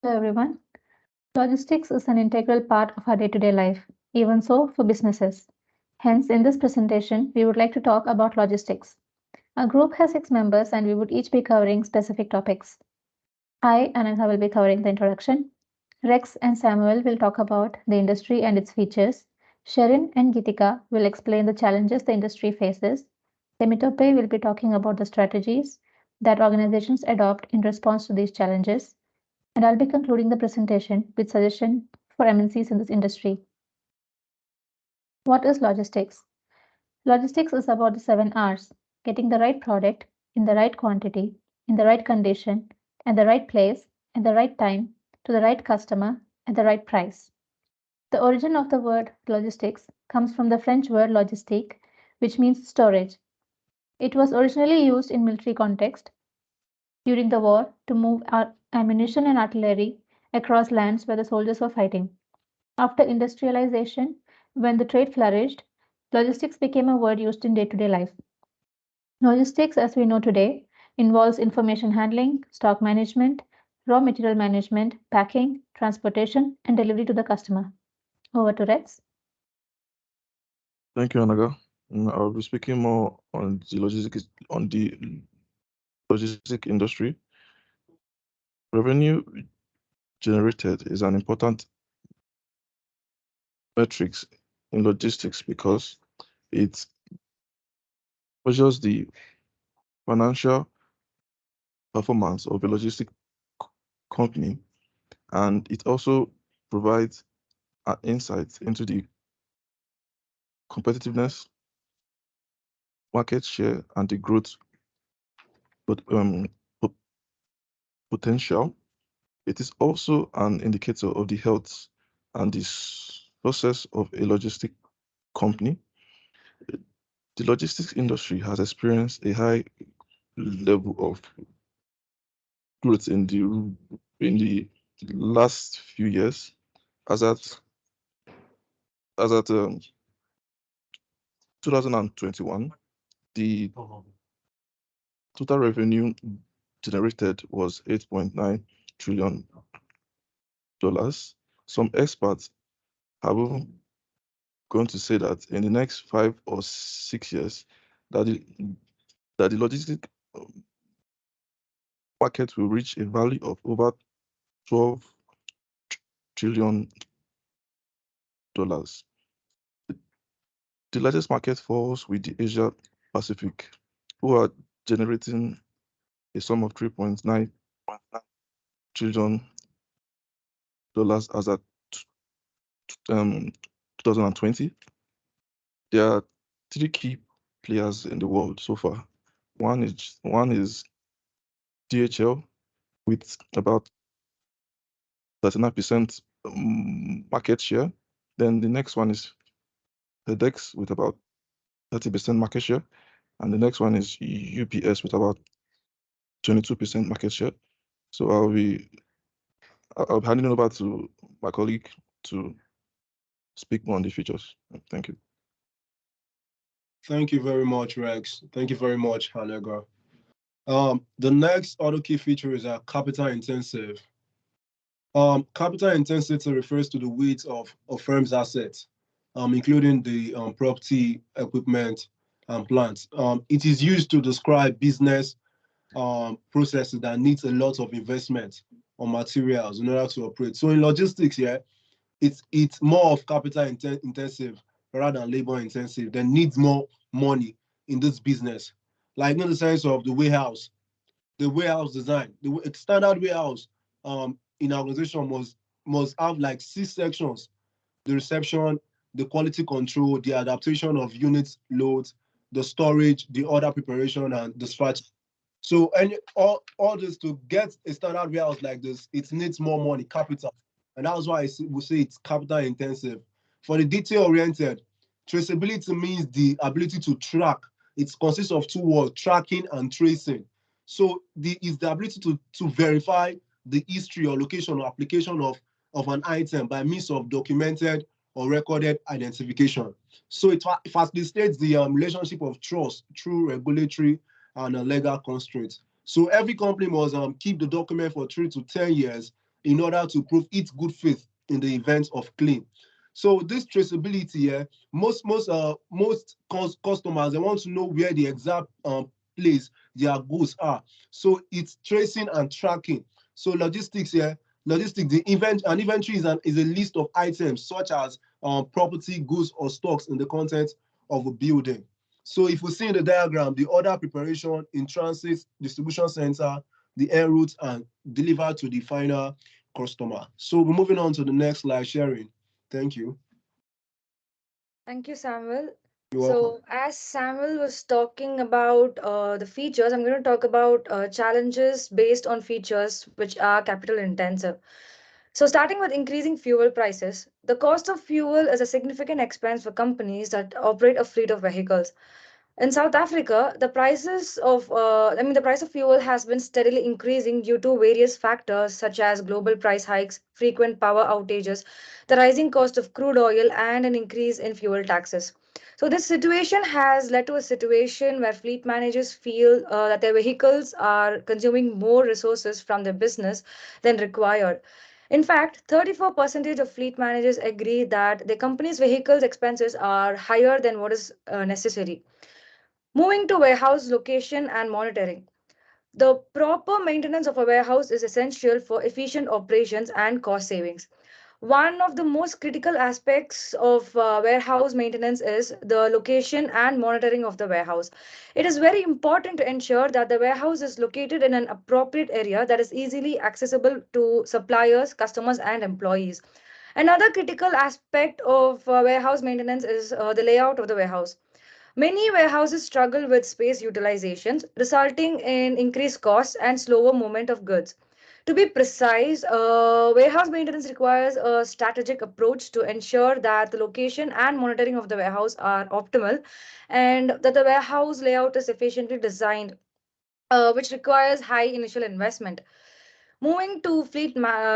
Hello everyone. Logistics is an integral part of our day-to-day life, even so for businesses. Hence, in this presentation, we would like to talk about logistics. Our group has 6 members and we would each be covering specific topics. I, Anantha, will be covering the introduction. Rex and Samuel will talk about the industry and its features. Sharon and Gitika will explain the challenges the industry faces. Temitope will be talking about the strategies that organizations adopt in response to these challenges, and I'll be concluding the presentation with suggestion for MNCs in this industry. What is logistics? Logistics is about the 7 R's: getting the right product in the right quantity, in the right condition, at the right place, at the right time, to the right customer, at the right price. The origin of the word logistics comes from the French word logistique, which means storage. It was originally used in military context during the war to move ammunition and artillery across lands where the soldiers were fighting. After industrialization, when the trade flourished, logistics became a word used in day to day life. Logistics, as we know today, involves information handling, stock management, raw material management, packing, transportation, and delivery to the customer. Over to Rex. Thank you, Anaga. I'll be speaking more on the logistic industry. Revenue generated is an important metrics in logistics because it measures the financial performance of a logistic company, and it also provides an insight into the competitiveness, market share, and the growth but, po- potential. It is also an indicator of the health and the success of a logistic company. The logistics industry has experienced a high level of growth in the last few years, as at 2021, the total revenue generated was $8.9 trillion. Some experts have even going to say that in the next 5 or 6 years, that the logistic market will reach a value of over $12 trillion. The largest market falls with the Asia Pacific, who are generating a sum of $3.9 trillion as at 2020. There are three key players in the world so far. One is DHL with about 39% market share. Then the next one is FedEx with about 30% market share. And the next one is UPS with about 22% market share. So I'll be handing it over to my colleague to speak more on the features. Thank you. Thank you very much, Rex. Thank you very much, Halega. The next other key feature is capital intensive. Capital intensity refers to the weight of a firm's assets, including the property, equipment, and plants. It is used to describe business processes that needs a lot of investment on materials in order to operate. So in logistics, yeah, it's more of capital intensive rather than labor intensive. That needs more money in this business, like in the sense of the warehouse design. The standard warehouse in our organization must have like 6 sections: the reception, the quality control, the adaptation of unit loads, the storage, the order preparation, and dispatch. So all this to get a standard warehouse like this, it needs more money, capital. And that's why we say it's capital intensive. For the detail oriented, traceability means the ability to track. It consists of two words: tracking and tracing. So is the ability to verify the history or location or application of an item by means of documented or recorded identification. So it facilitates the relationship of trust through regulatory and legal constraints. So every company must keep the document for 3 to 10 years in order to prove its good faith in the event of claim. So this traceability, most customers, they want to know where the exact place their goods are. So it's tracing and tracking. So logistics, an inventory is a list of items such as property, goods, or stocks in the content of a building. So if we see in the diagram, the order preparation in transit, distribution center, the en route, and delivered to the final customer. So we're moving on to the next slide, Sharon. Thank you. Thank you, Samuel. You're So, welcome. as Samuel was talking about the features, I'm going to talk about challenges based on features which are capital intensive. So, starting with increasing fuel prices, the cost of fuel is a significant expense for companies that operate a fleet of vehicles. In South Africa, the price of fuel has been steadily increasing due to various factors such as global price hikes, frequent power outages, the rising cost of crude oil, and an increase in fuel taxes. So, this situation has led to a situation where fleet managers feel that their vehicles are consuming more resources from their business than required. In fact, 34% of fleet managers agree that the company's vehicles expenses are higher than what is necessary. Moving to warehouse location and monitoring. The proper maintenance of a warehouse is essential for efficient operations and cost savings. One of the most critical aspects of warehouse maintenance is the location and monitoring of the warehouse. It is very important to ensure that the warehouse is located in an appropriate area that is easily accessible to suppliers, customers, and employees. Another critical aspect of warehouse maintenance is the layout of the warehouse. Many warehouses struggle with space utilizations, resulting in increased costs and slower movement of goods. To be precise, warehouse maintenance requires a strategic approach to ensure that the location and monitoring of the warehouse are optimal and that the warehouse layout is efficiently designed, which requires high initial investment. Moving to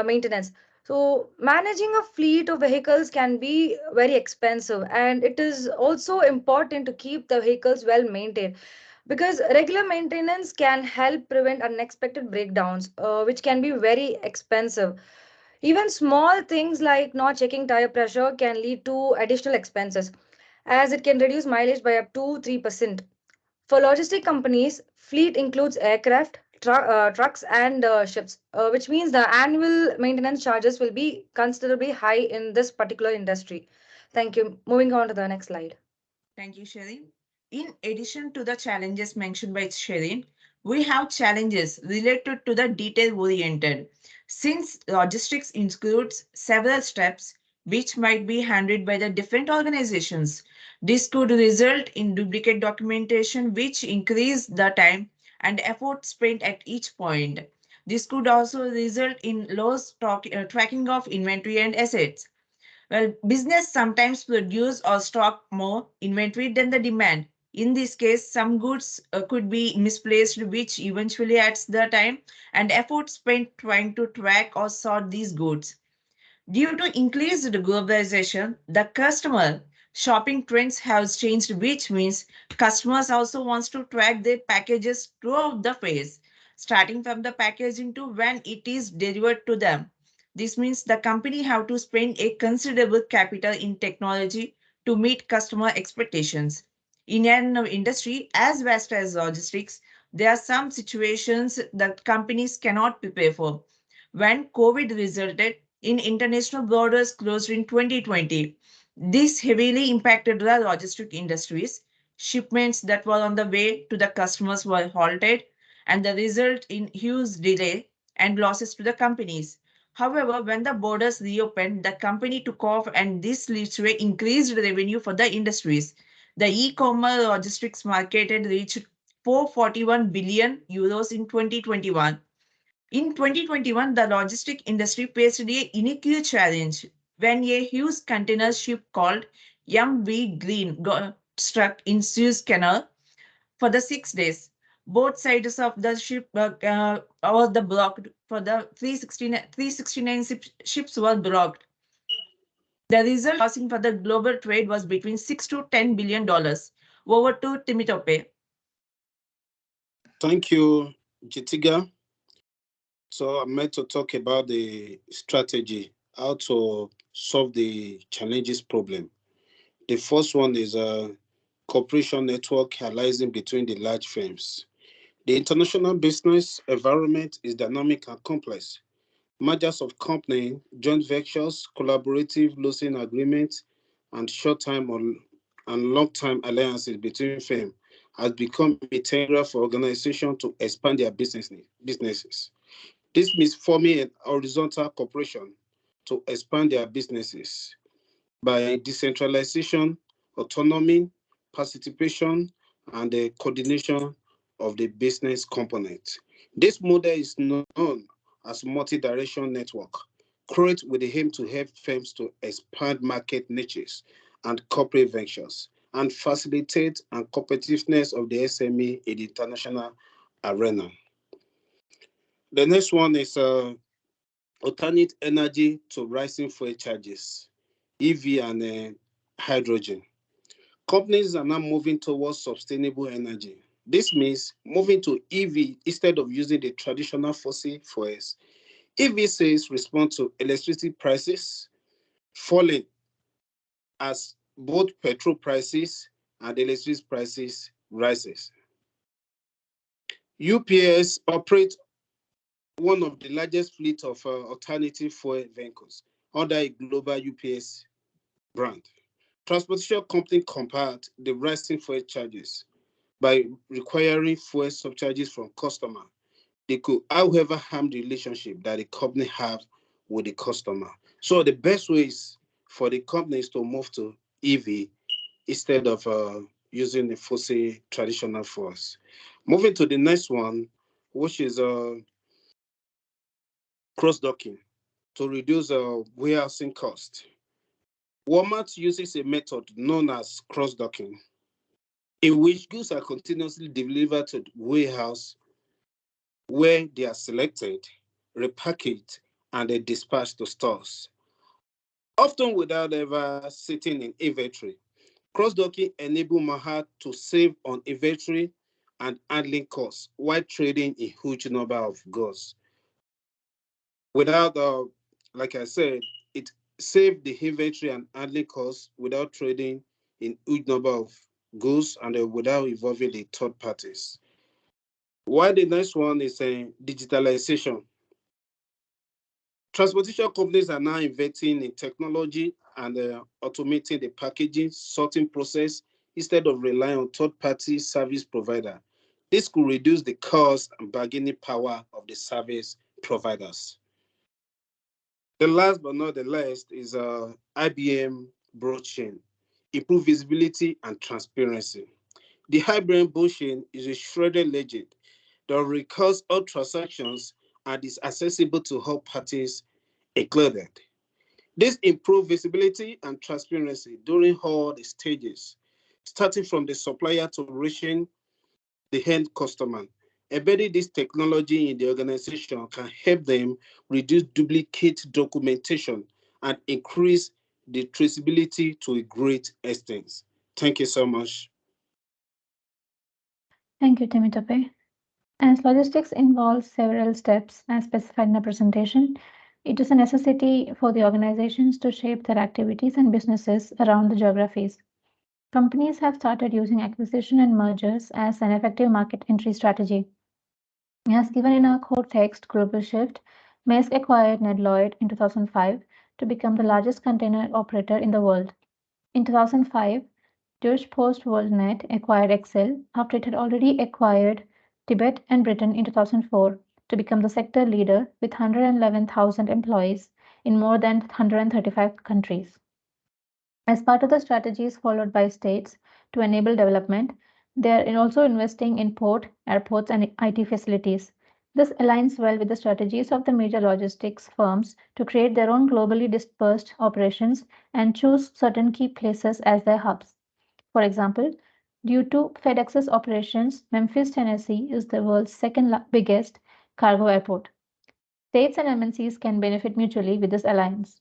maintenance. So, managing a fleet of vehicles can be very expensive, and it is also important to keep the vehicles well maintained because regular maintenance can help prevent unexpected breakdowns, which can be very expensive. Even small things like not checking tire pressure can lead to additional expenses, as it can reduce mileage by up to 3%. For logistic companies, fleet includes aircraft, trucks, and ships, which means the annual maintenance charges will be considerably high in this particular industry. Thank you. Moving on to the next slide. Thank you, Sherin. In addition to the challenges mentioned by Sherin, we have challenges related to the detail-oriented. Since logistics includes several steps which might be handled by the different organizations, this could result in duplicate documentation which increase the time and effort spent at each point. This could also result in tracking of inventory and assets. Well, business sometimes produce or stock more inventory than the demand. In this case, some goods could be misplaced, which eventually adds the time and effort spent trying to track or sort these goods. Due to increased globalization, the customer shopping trends have changed, which means customers also wants to track their packages throughout the phase, starting from the packaging to when it is delivered to them. This means the company have to spend a considerable capital in technology to meet customer expectations. In an industry as vast as logistics, there are some situations that companies cannot prepare for. When COVID resulted in international borders closed in 2020, this heavily impacted the logistic industries. Shipments that were on the way to the customers were halted, and the result in huge delay and losses to the companies. However, when the borders reopened, the company took off, and this leads to increased revenue for the industries. The e-commerce logistics market had reached 441 billion euros in 2021. In 2021, the logistic industry faced a unique challenge when a huge container ship called MV Green got stuck in Suez Canal for the 6 days. Both sides of the ship were blocked. For the 369 ships were blocked. The result costing for the global trade was between $6 to $10 billion. Over to Timitope. Thank you, Jitiga. So I'm meant to talk about the strategy, how to solve the challenges problem. The first one is a cooperation network arising between the large firms. The international business environment is dynamic and complex. Mergers of company, joint ventures, collaborative leasing agreements, and short-time and long-term alliances between firms has become integral for organizations to expand their businesses. This means forming an horizontal cooperation to expand their businesses by decentralization, autonomy, participation, and the coordination of the business component. This model is known as multi-direction network, created with the aim to help firms to expand market niches and corporate ventures and facilitate and competitiveness of the SME in the international arena. The next one is alternate energy to rising fuel charges, EV and hydrogen. Companies are now moving towards sustainable energy. This means moving to EV instead of using the traditional fossil fuels. EV sales respond to electricity prices falling as both petrol prices and electricity prices rises. UPS operates one of the largest fleet of alternative fuel vehicles under a global UPS brand. Transportation company combat the rising fuel charges by requiring fuel surcharges from customer. They could, however, harm the relationship that the company have with the customer. So the best way is for the companies to move to EV instead of using the fossil traditional fuels. Moving to the next one, which is cross-docking to reduce warehousing cost. Walmart uses a method known as cross-docking, in which goods are continuously delivered to the warehouse where they are selected, repackaged, and then dispatched to stores, often without ever sitting in inventory. Cross-docking enables Mahat to save on inventory and handling costs while trading a huge number of goods. Without, like I said, it saved the inventory and handling costs without trading in huge number of goods and without involving the third parties. While the next one is digitalization. Transportation companies are now investing in technology and automating the packaging, sorting process instead of relying on third-party service provider. This could reduce the cost and bargaining power of the service providers. The last but not the least is IBM blockchain, improve visibility and transparency. The IBM blockchain is a shredded ledger that records all transactions and is accessible to all parties included. This improves visibility and transparency during all the stages, starting from the supplier to reaching the end customer. Embedding this technology in the organization can help them reduce duplicate documentation and increase the traceability to a great extent. Thank you so much. Thank you, Temitope. As logistics involves several steps as specified in the presentation, it is a necessity for the organizations to shape their activities and businesses around the geographies. Companies have started using acquisition and mergers as an effective market entry strategy. As given in our core text, Global Shift, Maersk acquired Ned Lloyd in 2005 to become the largest container operator in the world. In 2005, Deutsche Post Worldnet acquired Excel after it had already acquired Tibet and Britain in 2004 to become the sector leader with 111,000 employees in more than 135 countries. As part of the strategies followed by states to enable development, they are also investing in port, airports, and IT facilities. This aligns well with the strategies of the major logistics firms to create their own globally dispersed operations and choose certain key places as their hubs. For example, due to FedEx's operations, Memphis, Tennessee is the world's second biggest cargo airport. States and MNCs can benefit mutually with this alliance.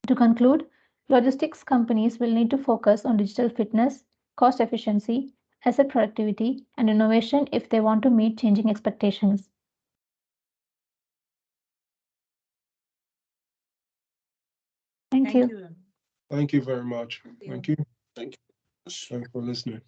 To conclude, logistics companies will need to focus on digital fitness, cost efficiency, asset productivity, and innovation if they want to meet changing expectations. Thank you. Thank you very much. you. Thank you. Thank you. Thanks for listening.